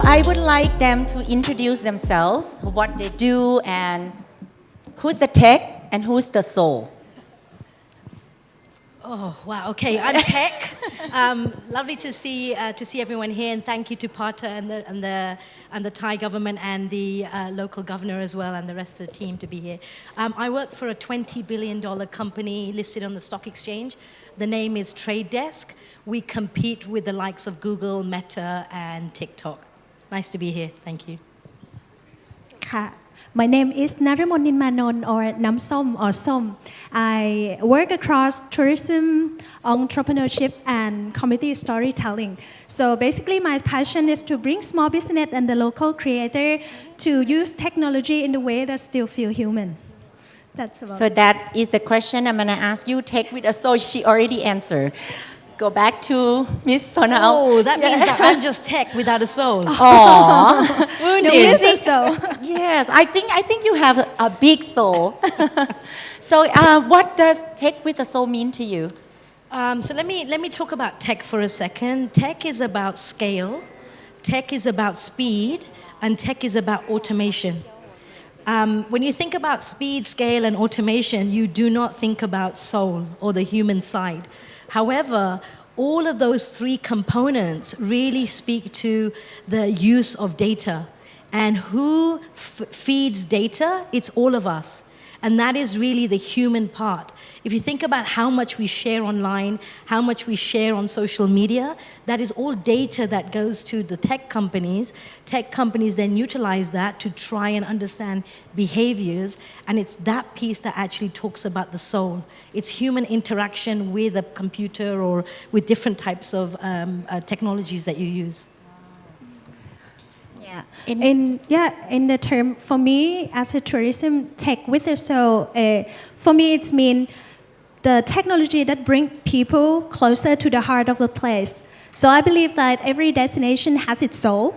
I would like them to introduce themselves, what they do, and who's the tech and who's the soul. Oh wow! Okay, I'm Tech. Lovely to see everyone here, and thank you to Patel and the Thai government and the local governor as well, and the rest of the team to be here. I work for a $20 billion company listed on the stock exchange. The name is Trade Desk. We compete with the likes of Google, Meta, and TikTok. Nice to be here. Thank you. ค่ะ My name is Narumon Nilmanon or Namsom or Som. I work across tourism, entrepreneurship, and community storytelling. So basically, my passion is to bring small business and the local creator to use technology in a way that still feel human. That's about So that is the question I'm going to ask you. Tech with a soul, she already answered. Go back to Miss Sonal. Oh, that means that I'm just tech without a soul. Aww. No, we think so. Yes, I think you have a big soul. So what does tech with a soul mean to you? So let me talk about tech for a second. Tech is about scale, tech is about speed, and tech is about automation. When you think about speed, scale, and automation, you do not think about soul or the human side. However, all of those three components really speak to the use of data. And who feeds data? It's all of us. And that is really the human part. If you think about how much we share online, how much we share on social media, that is all data that goes to the tech companies. Tech companies then utilize that to try and understand behaviors, and it's that piece that actually talks about the soul. It's human interaction with a computer or with different types of technologies that you use. In the term, for me, as a tourism tech with a soul, for me it's mean the technology that bring people closer to the heart of the place. So I believe that every destination has its soul,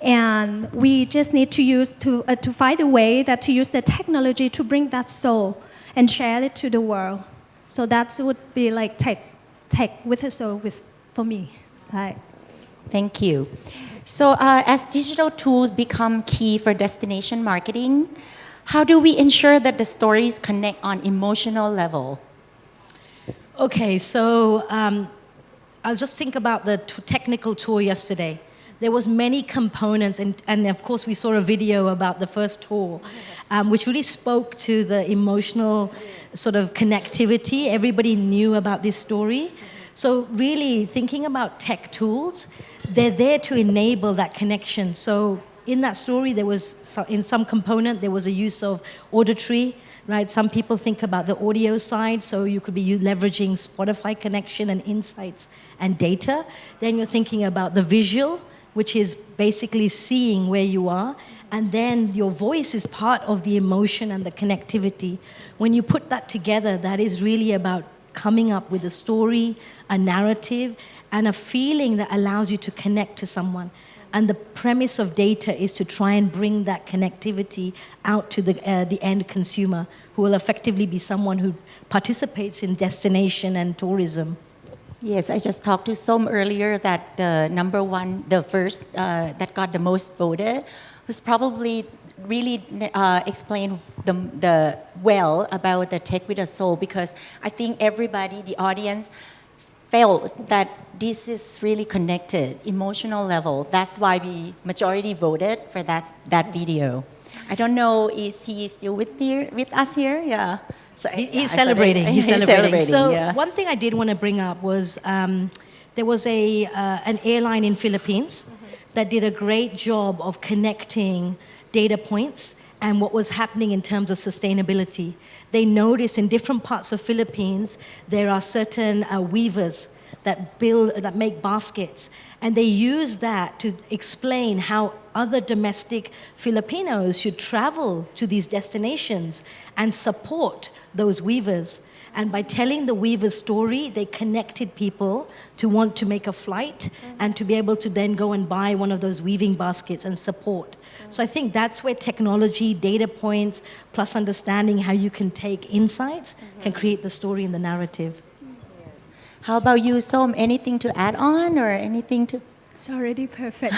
and we just need to use to find a way that to use the technology to bring that soul and share it to the world. So that would be like tech with a soul for me. Right. Thank you. So as digital tools become key for destination marketing, how do we ensure that the stories connect on emotional level? Okay, so I'll just think about the technical tour yesterday. There was many components, and of course we saw a video about the first tour, which really spoke to the emotional sort of connectivity. Everybody knew about this story. So really thinking about tech tools, they're there to enable that connection. So in that story, there was, in some component, there was a use of auditory, right? Some people think about the audio side, so you could be leveraging Spotify connection and insights and data. Then you're thinking about the visual, which is basically seeing where you are. And then your voice is part of the emotion and the connectivity. When you put that together, that is really about coming up with a story, a narrative, and a feeling that allows you to connect to someone. And the premise of data is to try and bring that connectivity out to the end consumer, who will effectively be someone who participates in destination and tourism. Yes, I just talked to Som earlier that the number one, the first that got the most voted was probably really explain the well about the tech with a soul, because I think everybody, the audience, felt that this is really connected, emotional level. That's why we majority voted for that video. I don't know, is he still with us here? Yeah. So he's celebrating. He's celebrating. So yeah. One thing I did want to bring up was there was an airline in Philippines that did a great job of connecting data points and what was happening in terms of sustainability. They noticed in different parts of Philippines there are certain weavers that make baskets, and they use that to explain how other domestic Filipinos should travel to these destinations and support those weavers. And by telling the weaver's story, they connected people to want to make a flight and to be able to then go and buy one of those weaving baskets and support. So I think that's where technology, data points, plus understanding how you can take insights can create the story and the narrative. How about you, Som? Anything to add on or anything to? It's already perfect.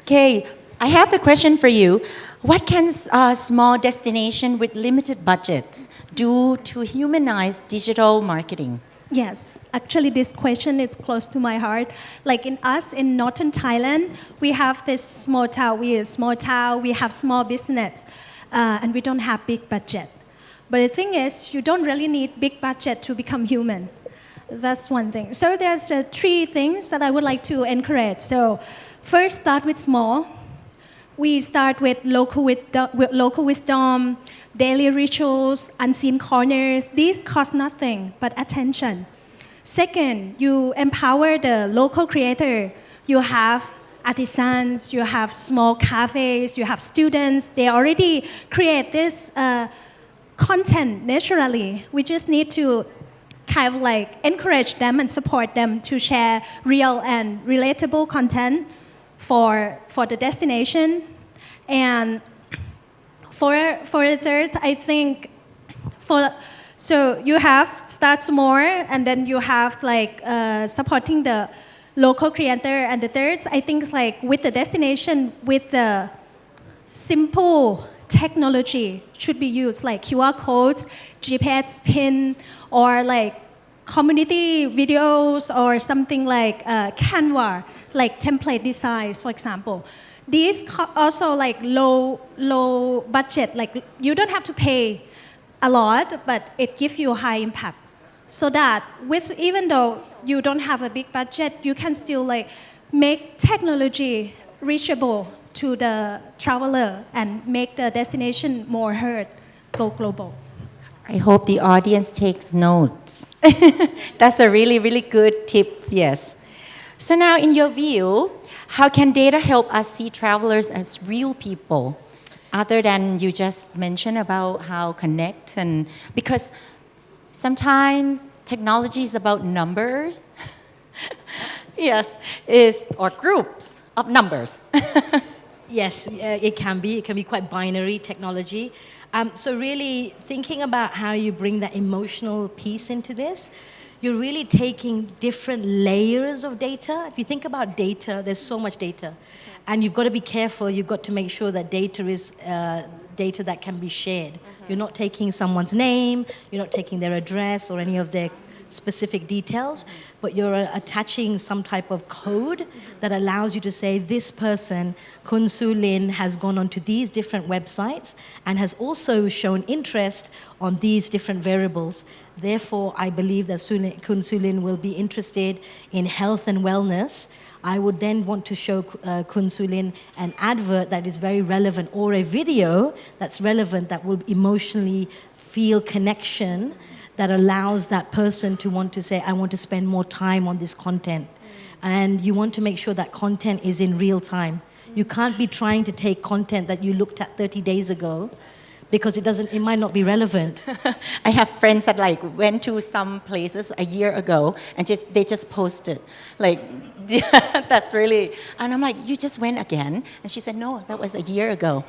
Okay, I have a question for you. What can a small destination with limited budgets do to humanize digital marketing? Yes, actually, this question is close to my heart. Like in us in northern Thailand, we have this small town. We are a small town. We have small business, and we don't have big budget. But the thing is, you don't really need big budget to become human. That's one thing. So there's three things that I would like to encourage. So first, start with small. We start with local wisdom, daily rituals, unseen corners. These cost nothing but attention. Second, you empower the local creator. You have artisans, you have small cafes, you have students. They already create this content naturally. We just need to kind of like encourage them and support them to share real and relatable content for the destination. And for the third, I think so you have start small and then you have like supporting the local creator. And the third, I think is like with the destination, with the simple technology should be used like QR codes, GPS pin, or like community videos or something like Canva, like template designs, for example. These also like low budget, like you don't have to pay a lot, but it gives you a high impact. So that with even though you don't have a big budget, you can still like make technology reachable to the traveler and make the destination more heard, go global. I hope the audience takes notes. That's a really, really good tip, yes. So now in your view, how can data help us see travelers as real people? Other than you just mentioned about how connect and because sometimes technology is about numbers. Yes, or groups of numbers. Yes, it can be. It can be quite binary technology. So really thinking about how you bring that emotional piece into this, you're really taking different layers of data. If you think about data, there's so much data. And you've got to be careful. You've got to make sure that data is data that can be shared. You're not taking someone's name, you're not taking their address or any of their specific details, but you're attaching some type of code that allows you to say this person, Kun Su Lin, has gone onto these different websites and has also shown interest on these different variables. Therefore, I believe that Kun Su Lin will be interested in health and wellness. I would then want to show Kun Su Lin an advert that is very relevant or a video that's relevant that will emotionally feel connection that allows that person to want to say, I want to spend more time on this content. And you want to make sure that content is in real time. You can't be trying to take content that you looked at 30 days ago because it might not be relevant. I have friends that like went to some places a year ago and they just posted like that's really, and I'm like, you just went again? And she said, no, that was a year ago.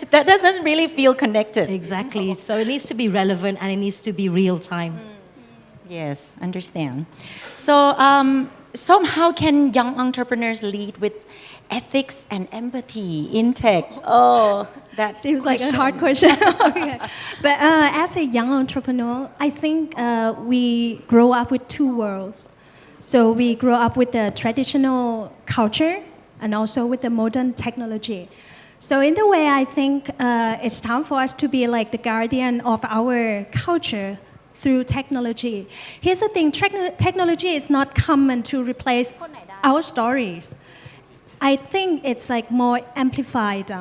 That doesn't really feel connected. Exactly. So it needs to be relevant and it needs to be real time. Yes, understand. So how can young entrepreneurs lead with ethics and empathy in tech? Oh, that seems like a hard question. Okay. But as a young entrepreneur, I think we grow up with two worlds. So we grow up with the traditional culture and also with the modern technology. So in the way, I think it's time for us to be like the guardian of our culture through technology. Here's the thing, technology is not common to replace our stories. I think it's like more amplified.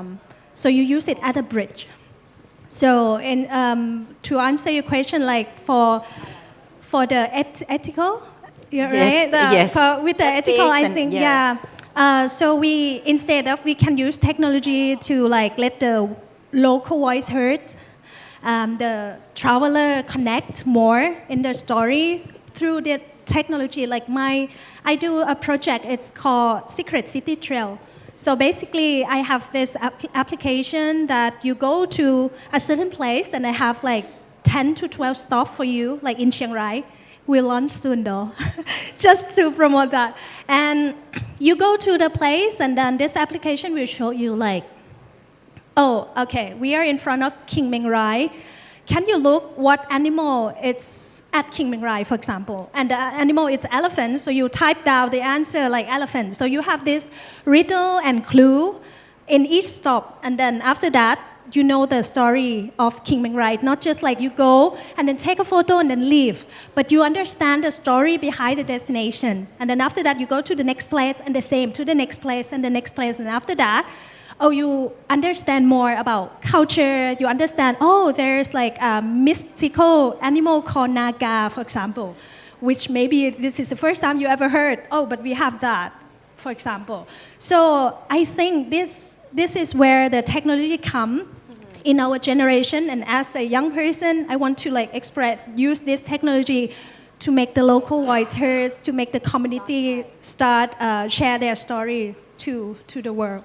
So you use it as a bridge. So to answer your question, like for the ethical, yes, right? yes. With the ethical, I think, yeah. So we can use technology to like let the local voice heard, the traveler connect more in their stories through the technology. Like I do a project, it's called Secret City Trail. So basically I have this application that you go to a certain place and I have like 10 to 12 stops for you, like in Chiang Rai. will launch soon though, just to promote that. And you go to the place, and then this application will show you like, oh, okay, we are in front of King Meng Rai. Can you look what animal it's at King Meng Rai, for example? And the animal is elephant, so you type down the answer like elephant. So you have this riddle and clue in each stop, and then after that, you know the story of King Meng Rai. Not just like you go and then take a photo and then leave, but you understand the story behind the destination. And then after that, you go to the next place and the same to the next place and the next place. And after that, oh, you understand more about culture. You understand, oh, there's like a mystical animal called Naga, for example, which maybe this is the first time you ever heard. Oh, but we have that, for example. So I think this is where the technology come in our generation. And as a young person, I want to like use this technology to make the local voice heard, to make the community start share their stories to the world,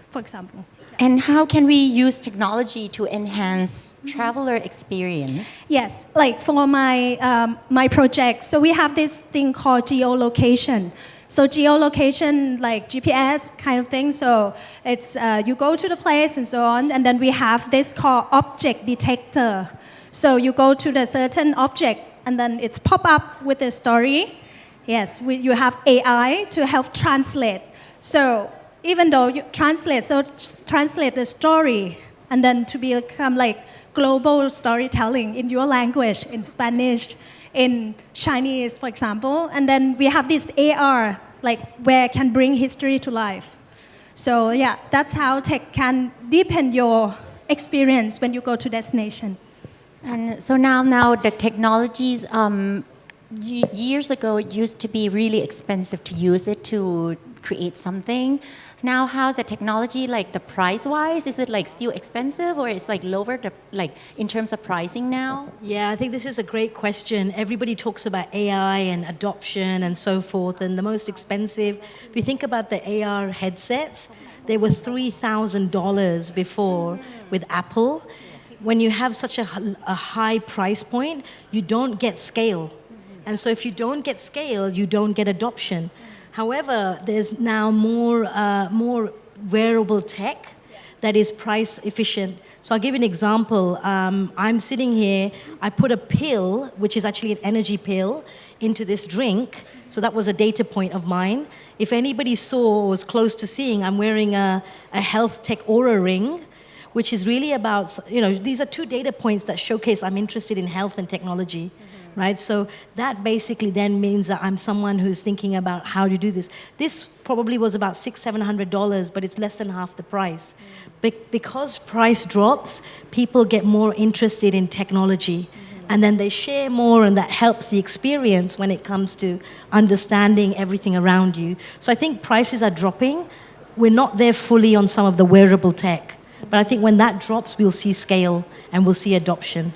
for example. And how can we use technology to enhance traveler experience? Yes, like for my my project, so we have this thing called geolocation. So geolocation, like GPS kind of thing. So it's you go to the place and so on, and then we have this called object detector. So you go to the certain object, and then it's pop up with a story. Yes, you have AI to help translate. So even though you translate the story, and then to become like global storytelling in your language, in Spanish, in Chinese, for example. And then we have this AR, like where it can bring history to life. So yeah, that's how tech can deepen your experience when you go to destination. And so now the technologies, years ago it used to be really expensive to use it to create something. Now how's the technology, like the price wise? Is it like still expensive, or it's like lower like in terms of pricing now? Yeah, I think this is a great question. Everybody talks about AI and adoption and so forth, and the most expensive, if you think about the AR headsets, they were $3,000 before with Apple. When you have such a high price point, you don't get scale. And so if you don't get scale, you don't get adoption. However, there's now more wearable tech that is price efficient. So I'll give you an example. I'm sitting here, I put a pill, which is actually an energy pill, into this drink. So that was a data point of mine. If anybody saw or was close to seeing, I'm wearing a health tech aura ring, which is really about, these are two data points that showcase I'm interested in health and technology. Right? So that basically then means that I'm someone who's thinking about how to do this. This probably was about $600-700, but it's less than half the price. Because price drops, people get more interested in technology. And then they share more, and that helps the experience when it comes to understanding everything around you. So I think prices are dropping. We're not there fully on some of the wearable tech. But I think when that drops, we'll see scale and we'll see adoption.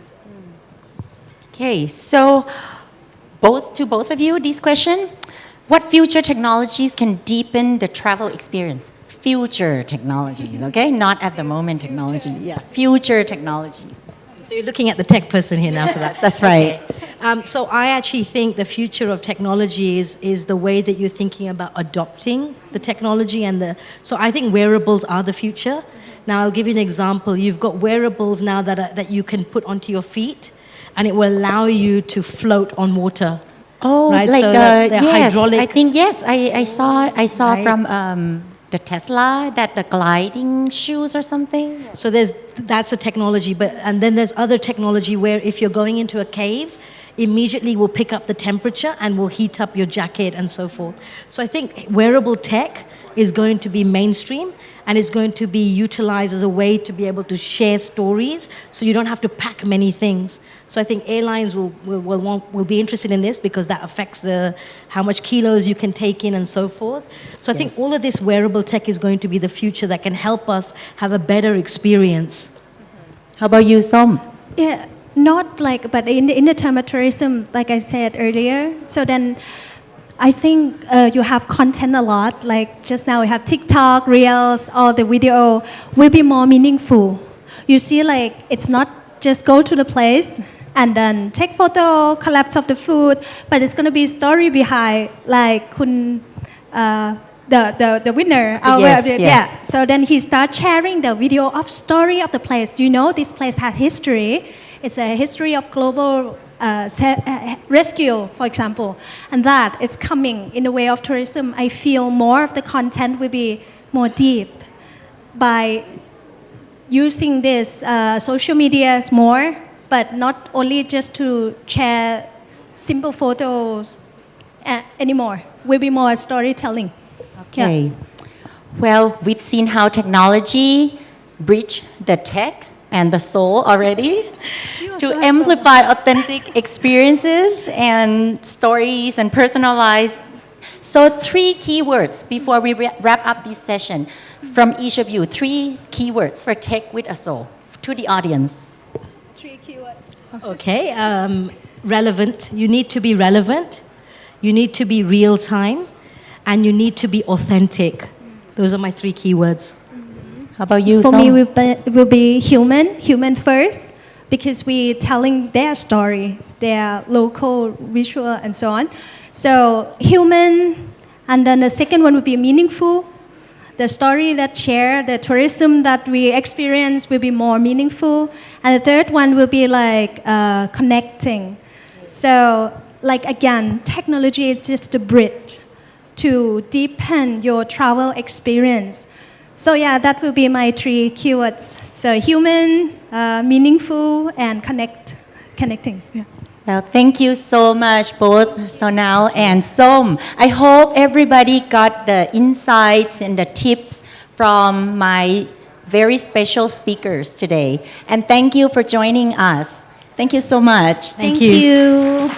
Okay, so both of you, this question, what future technologies can deepen the travel experience? Future technologies, okay? Not at the moment technology. Yeah, future technologies. So you're looking at the tech person here now for that. That's right. Okay. So I actually think the future of technology is the way that you're thinking about adopting the technology so I think wearables are the future. Now I'll give you an example. You've got wearables now that you can put onto your feet, and it will allow you to float on water. Oh, right? like so yes, hydraulic. I think yes, I saw right? from the Tesla that the gliding shoes or something. So that's a technology, and then there's other technology where if you're going into a cave, immediately will pick up the temperature and will heat up your jacket and so forth. So I think wearable tech is going to be mainstream and is going to be utilized as a way to be able to share stories, so you don't have to pack many things. So I think airlines will be interested in this because that affects how much kilos you can take in and so forth. So I think all of this wearable tech is going to be the future that can help us have a better experience. How about you, Som? Yeah, not like, but in the term of tourism, like I said earlier, so then I think you have content a lot, like just now we have TikTok, Reels, all the video will be more meaningful. You see, like, it's not just go to the place, and then take photo, collapse of the food, but it's going to be story behind, like the winner. Yes, yes. Yeah. So then he starts sharing the video of story of the place. Do you know this place has history? It's a history of global rescue, for example, and that it's coming in the way of tourism. I feel more of the content will be more deep by using this social media more, but not only just to share simple photos anymore. Will be more storytelling. Okay. Well, we've seen how technology bridge the tech and the soul already to so amplify authentic experiences and stories and personalize. So 3 keywords before we wrap up this session from each of you. 3 keywords for tech with a soul to the audience. 3 keywords. Okay, relevant. You need to be relevant. You need to be real time, and you need to be authentic. Those are my 3 keywords. How about you, For Song? me, it will be human first, because we telling their stories, their local ritual and so on. So human, and then the second one would be meaningful. The story that share, the tourism that we experience will be more meaningful. And the third one will be like connecting. So like again, technology is just a bridge to deepen your travel experience. So yeah, that will be my 3 keywords. So human, meaningful, and connecting. Yeah. Well, thank you so much, both Sonal and Som. I hope everybody got the insights and the tips from my very special speakers today. And thank you for joining us. Thank you so much. Thank Thank you. you.